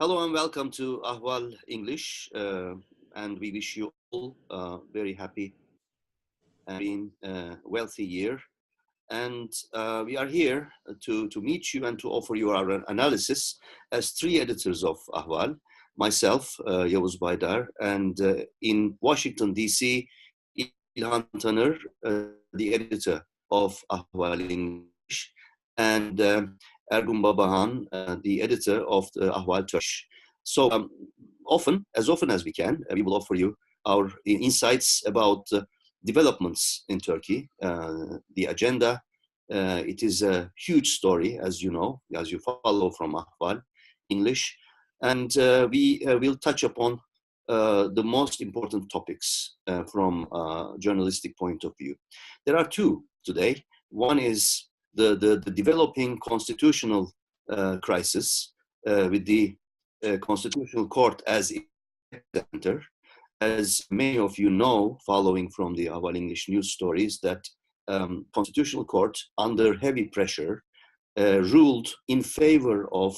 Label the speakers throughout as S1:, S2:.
S1: Hello and welcome to Ahval English, and we wish you all very happy and wealthy year. And we are here to meet you and to offer you our analysis as three editors of Ahval, myself, Yavuz Baydar, and in Washington, D.C., İlhan Tanır, the editor of Ahval English, and Ergun Babahan, the editor of the Ahval Turkish. So often as we can, we will offer you our insights about developments in Turkey, the agenda. It is a huge story, as you know, as you follow from Ahval English, and we will touch upon the most important topics from a journalistic point of view. There are two today. One is the developing constitutional crisis with the Constitutional Court as epicenter. As many of you know, following from the Ahval English news stories, that Constitutional Court, under heavy pressure, ruled in favor of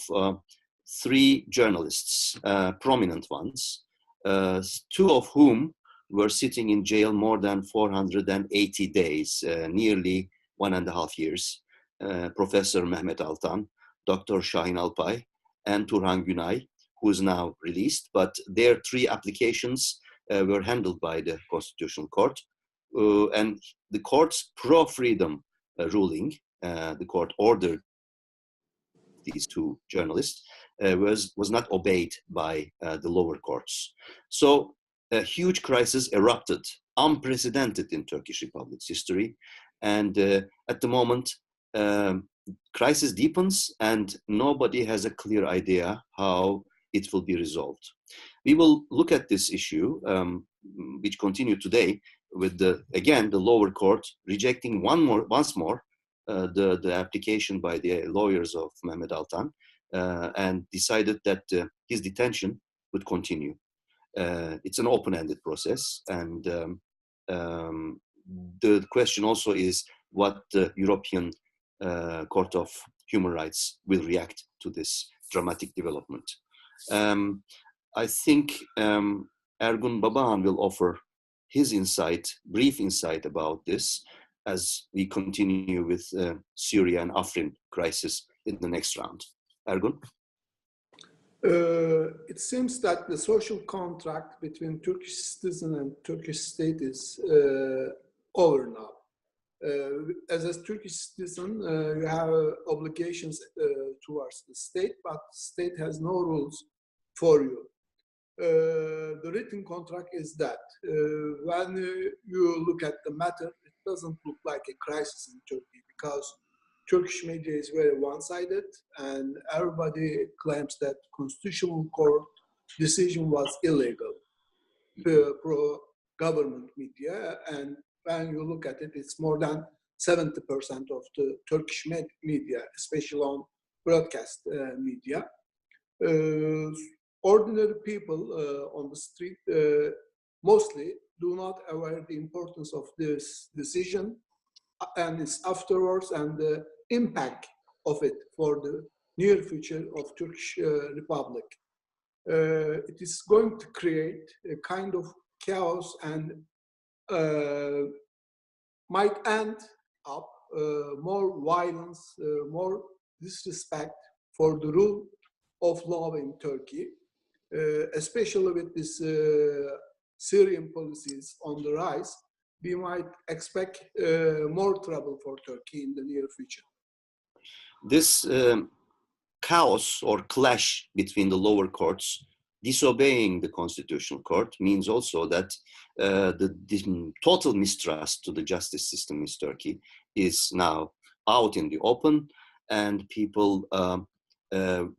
S1: three journalists, prominent ones, two of whom were sitting in jail more than 480 days, nearly 1.5 years. Professor Mehmet Altan, Dr. Şahin Alpay, and Turhan Günay, who is now released, but their three applications were handled by the Constitutional Court. And the court's pro-freedom ruling, the court ordered these two journalists, was not obeyed by the lower courts. So a huge crisis erupted, unprecedented in Turkish Republic's history. And at the moment, crisis deepens and nobody has a clear idea how it will be resolved. We will look at this issue, which continued today, with the lower court rejecting once more the application by the lawyers of Mehmet Altan, and decided that his detention would continue. It's an open-ended process, and the question also is what the European Court of Human Rights will react to this dramatic development. I think Ergun Babahan will offer his brief insight about this as we continue with Syria and Afrin crisis in the next round. Ergun?
S2: It seems that the social contract between Turkish citizen and Turkish state is over now. As a Turkish citizen, you have obligations towards the state, but the state has no rules for you. The written contract is that when you look at the matter, it doesn't look like a crisis in Turkey because Turkish media is very one-sided and everybody claims that Constitutional Court decision was illegal, pro-government media, and when you look at it, it's more than 70% of the Turkish media, especially on broadcast media. Ordinary people on the street mostly do not aware the importance of this decision and its afterwards and the impact of it for the near future of Turkish Republic. It is going to create a kind of chaos and might end up more violence, more disrespect for the rule of law in Turkey, especially with this Syrian policies on the rise. We might expect more trouble for Turkey in the near future.
S1: This chaos or clash between the lower courts disobeying the Constitutional Court means also that the total mistrust to the justice system in Turkey is now out in the open, and people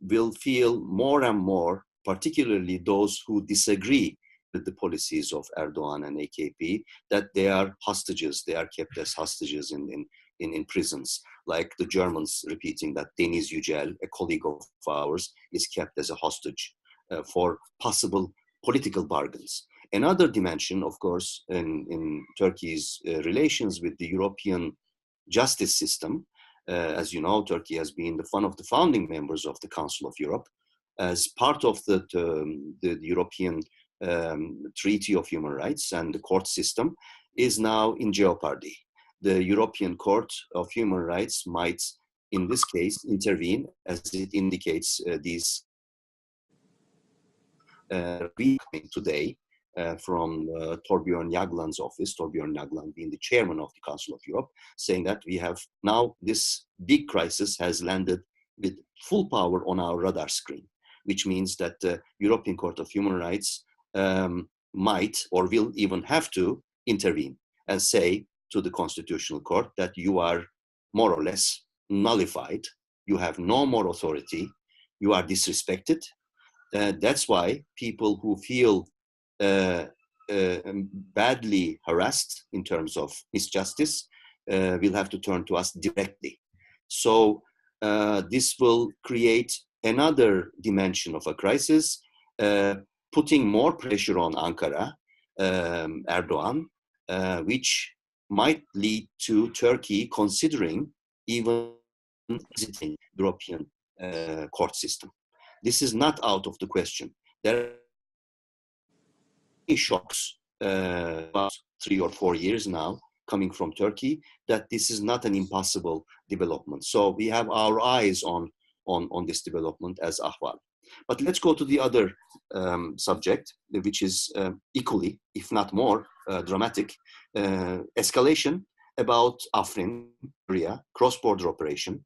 S1: will feel more and more, particularly those who disagree with the policies of Erdogan and AKP, that they are hostages, they are kept as hostages in prisons, like the Germans repeating that Deniz Yücel, a colleague of ours, is kept as a hostage for possible political bargains. Another dimension, of course, in Turkey's relations with the European justice system, as you know, Turkey has been one of the founding members of the Council of Europe, as part of the European Treaty of Human Rights and the court system is now in jeopardy. The European Court of Human Rights might, in this case, intervene, as it indicates these coming today from Torbjörn Jagland's office, Torbjörn Jagland being the chairman of the Council of Europe, saying that we have now this big crisis has landed with full power on our radar screen, which means that the European Court of Human Rights might or will even have to intervene and say to the Constitutional Court that you are more or less nullified, you have no more authority, you are disrespected. That's why people who feel badly harassed in terms of misjustice will have to turn to us directly. So this will create another dimension of a crisis, putting more pressure on Ankara, Erdogan, which might lead to Turkey considering even visiting the European court system. This is not out of the question. There are many shocks about 3 or 4 years now coming from Turkey that this is not an impossible development. So we have our eyes on this development as Ahval. But let's go to the other subject, which is equally, if not more, dramatic escalation about Afrin, Syria, cross-border operation.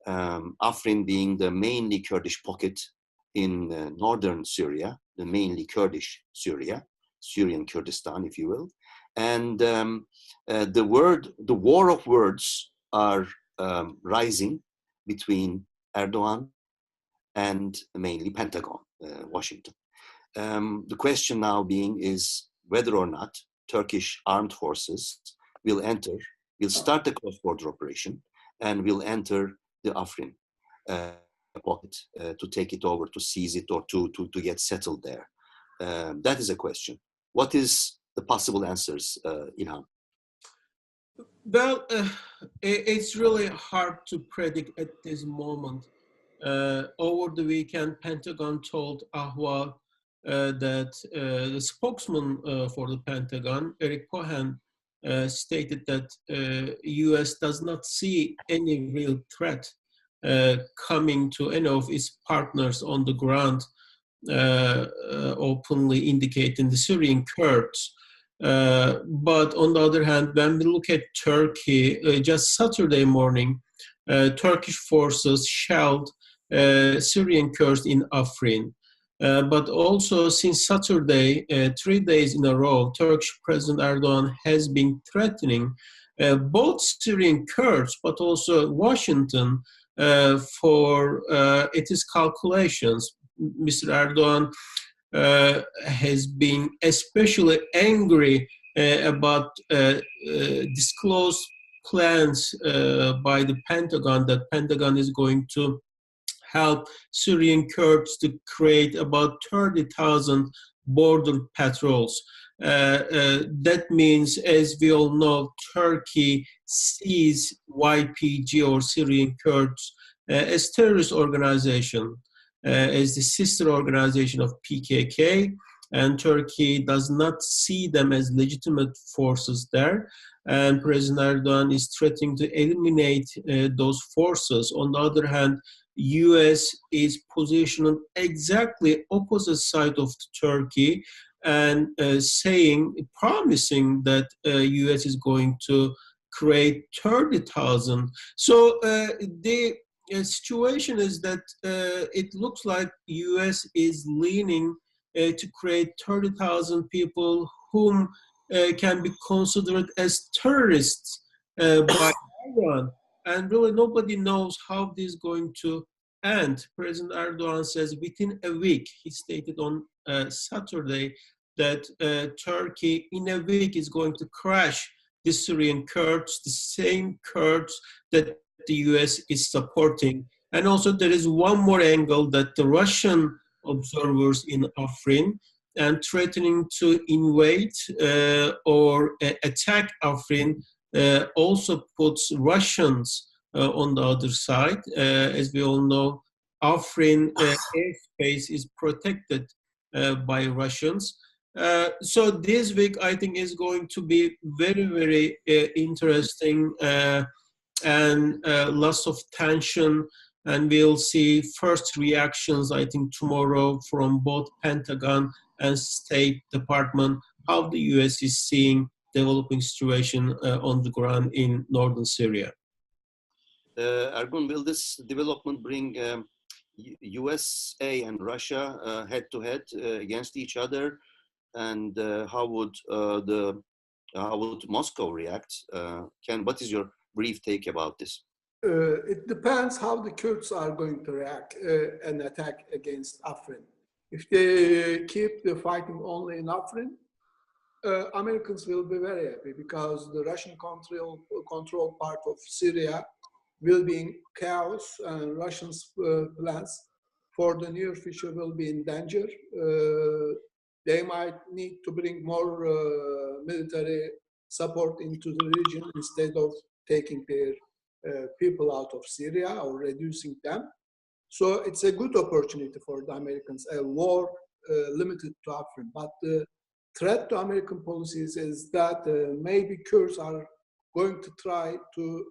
S1: Afrin being the mainly Kurdish pocket in northern Syria, the mainly Kurdish Syria, Syrian Kurdistan, if you will. And the war of words are rising between Erdogan and mainly Pentagon, Washington. The question now being is whether or not Turkish armed forces will start the cross-border operation and will enter the Afrin pocket to take it over, to seize it, or to get settled there. That is a question. What is the possible answers, Ilham?
S3: Well, it's really hard to predict at this moment. Over the weekend, Pentagon told Ahval that the spokesman for the Pentagon, Eric Cohen, stated that U.S. does not see any real threat coming to any of its partners on the ground, openly indicating the Syrian Kurds. But on the other hand, when we look at Turkey, just Saturday morning, Turkish forces shelled Syrian Kurds in Afrin. But also since Saturday, 3 days in a row, Turkish President Erdogan has been threatening both Syrian Kurds, but also Washington for its calculations. Mr. Erdogan has been especially angry about disclosed plans by the Pentagon, that Pentagon is going to help Syrian Kurds to create about 30,000 border patrols. That means, as we all know, Turkey sees YPG or Syrian Kurds as terrorist organization, as the sister organization of PKK, and Turkey does not see them as legitimate forces there. And President Erdogan is threatening to eliminate those forces. On the other hand, U.S. is positioned exactly opposite side of Turkey and promising that U.S. is going to create 30,000. So the situation is that it looks like U.S. is leaning to create 30,000 people whom can be considered as terrorists by Iran. And really nobody knows how this is going to end. President Erdogan says within a week, he stated on Saturday that Turkey in a week is going to crush the Syrian Kurds, the same Kurds that the US is supporting. And also there is one more angle that the Russian observers in Afrin and threatening to invade or attack Afrin also puts Russians on the other side. As we all know, Afrin airspace is protected by Russians. So this week, I think, is going to be very, very interesting and lots of tension. And we'll see first reactions, I think, tomorrow from both Pentagon and State Department, how the U.S. is seeing developing situation on the ground in northern Syria.
S1: Ergun, will this development bring USA and Russia head to head against each other? And how would Moscow react? What is your brief take about this?
S2: It depends how the Kurds are going to react and attack against Afrin. If they keep the fighting only in Afrin, Americans will be very happy because the Russian control part of Syria will be in chaos, and Russians' plans for the near future will be in danger. They might need to bring more military support into the region instead of taking their people out of Syria or reducing them. So it's a good opportunity for the Americans, a war limited to Afrin. But the threat to American policies is that maybe Kurds are going to try to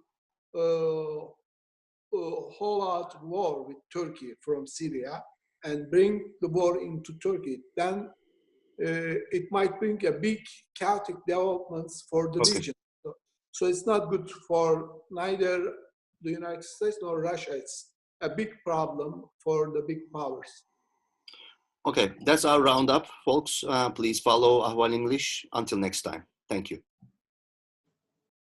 S2: hold out war with Turkey from Syria and bring the war into Turkey. Then it might bring a big chaotic developments for the region. So it's not good for neither the United States nor Russia. It's a big problem for the big powers.
S1: Okay, that's our roundup, folks. Please follow Ahval English. Until next time. Thank you.